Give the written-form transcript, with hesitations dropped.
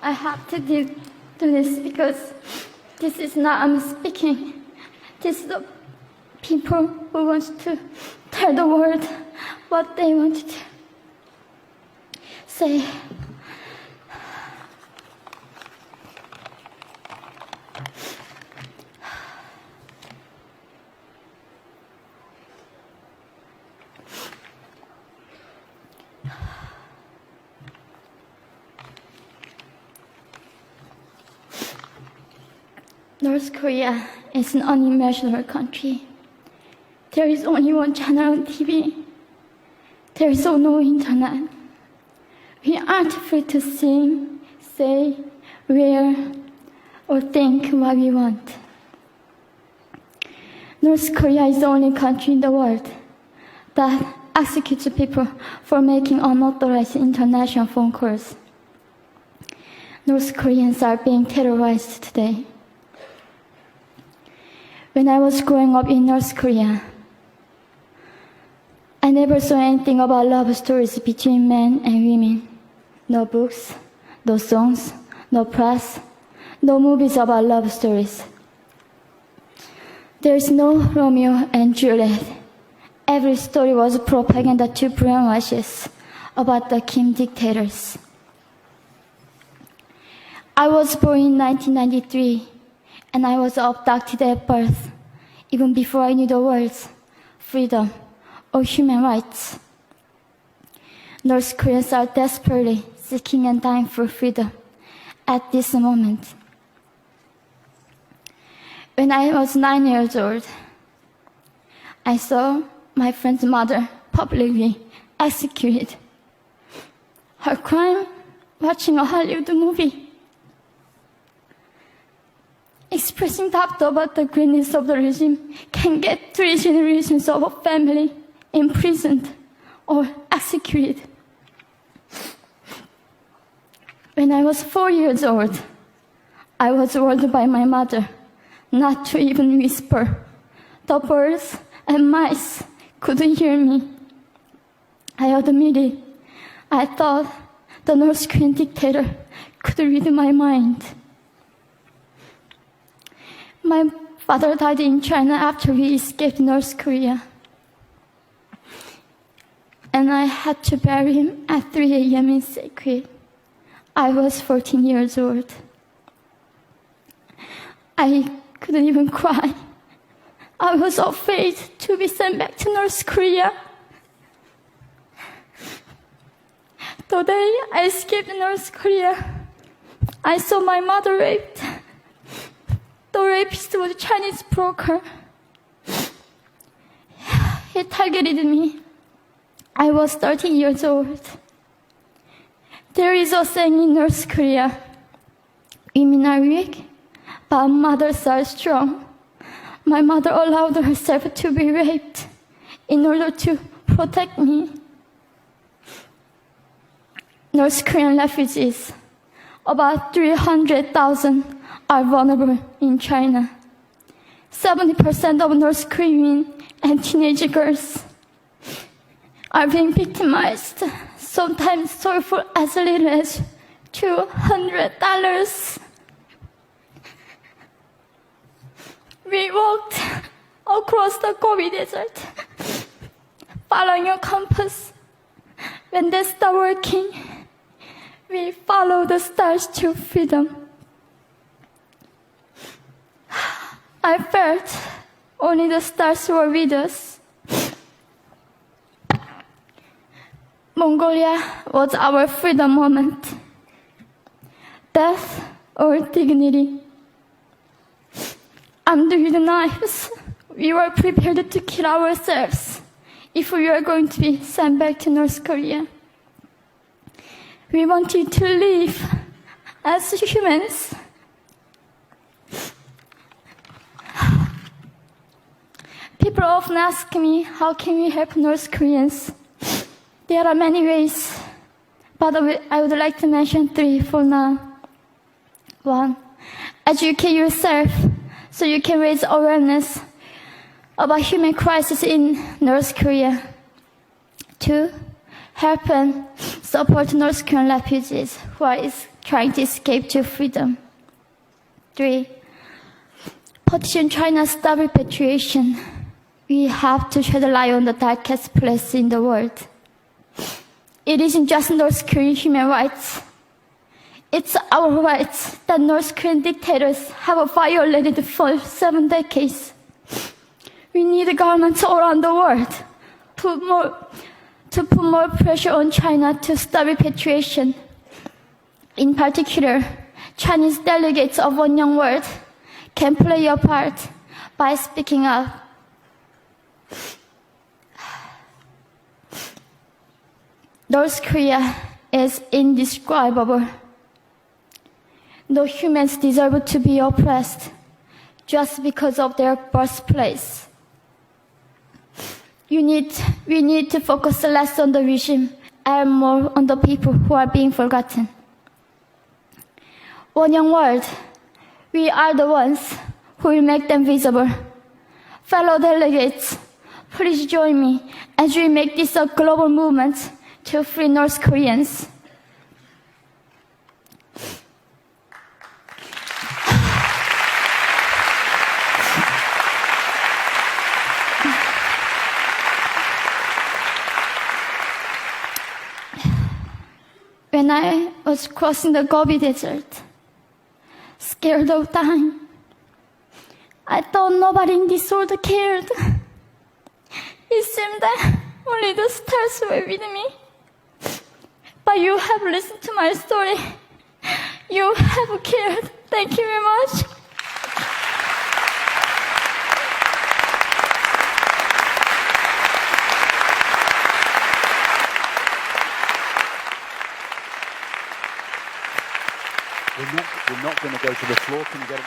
I have to do this because this is not I'm speaking. This is the people who want to tell the world what they want to say. North Korea is an unimaginable country. There is only one channel on TV. There is no internet. We aren't free to sing, say, wear, or think what we want. North Korea is the only country in the world that executes people for making unauthorized international phone calls. North Koreans are being terrorized today. When I was growing up in North Korea, I never saw anything about love stories between men and women. No books, no songs, no press, no movies about love stories. There is no Romeo and Juliet. Every story was propaganda to brainwash us about the Kim dictators. I was born in 1993. And I was abducted at birth, even before I knew the words freedom or human rights. North Koreans are desperately seeking and dying for freedom at this moment. When I was 9 years old, I saw my friend's mother publicly executed. Her crime, watching a Hollywood movie. Expressing doubt about the greatness of the regime can get 3 generations of a family imprisoned or executed. When I was 4 years old, I was warned by my mother not to even whisper. The birds and mice couldn't hear me. I admitted I thought the North Korean dictator could read my mind. My father died in China after we escaped North Korea. And I had to bury him at 3 a.m. in secret. I was 14 years old. I couldn't even cry. I was afraid to be sent back to North Korea. The day I escaped North Korea, I saw my mother raped. The rapist was a Chinese broker. He targeted me. I was 13 years old. There is a saying in North Korea, women are weak, but mothers are strong. My mother allowed herself to be raped in order to protect me. North Korean refugees, about 300,000, are vulnerable in China. 70% of North Korean and teenage girls are being victimized, sometimes sold for as little as $200. We walked across the Gobi Desert, following a compass. When they stopped working, we followed the stars to freedom. I felt only the stars were with us. Mongolia was our freedom moment. Death or dignity. Armed with knives, we were prepared to kill ourselves if we were going to be sent back to North Korea. We wanted to live as humans. People often ask me, how can we help North Koreans? There are many ways, but I would like to mention 3 for now. 1, educate yourself so you can raise awareness about human crisis in North Korea. 2, help and support North Korean refugees who are trying to escape to freedom. 3. Petition China's stop repatriation. We have to shed light on the darkest place in the world. It isn't just North Korean human rights. It's our rights that North Korean dictators have violated for 7 decades. We need governments all around the world to put more pressure on China to stop repatriation. In particular, Chinese delegates of One Young World can play a part by speaking up. North Korea is indescribable. No humans deserve to be oppressed just because of their birthplace. We need to focus less on the regime and more on the people who are being forgotten. One Young World, we are the ones who will make them visible. Fellow delegates, please join me as we make this a global movement to free North Koreans. When I was crossing the Gobi Desert, scared of dying, I thought nobody in this world cared. It seemed that only the stars were with me. But you have listened to my story. You have cared. Thank you very much. We're not going to go to the floor. Can you get it?